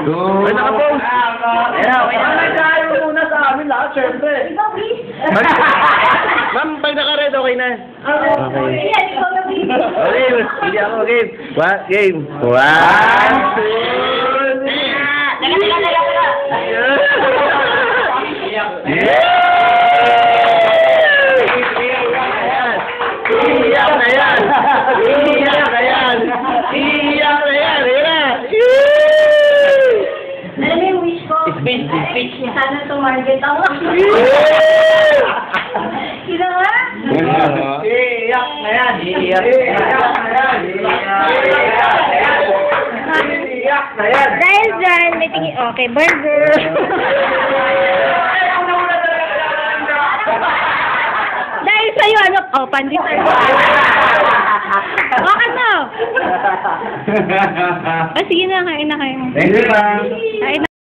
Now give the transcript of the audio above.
Go! Ay, naka-post! Ayan, nag-aayo muna sa amin lahat, syempre. Ikaw, please. Ma'am, pag naka-red, okay na. Okay. Yan, ikaw na, please. Okay, hindi ako game. Game. 1, 2, Teka. Iyak na yan! Alam mo yung wish ko? Speech. Sana tumarget ako. Sino nga? Iyak na yan. Dahil dyan, may tingin, okay, burger. Dahil sa'yo, ano, pandesal. Okay na. Sige na, kain na kayo. Thank you, ma'am. Kain na.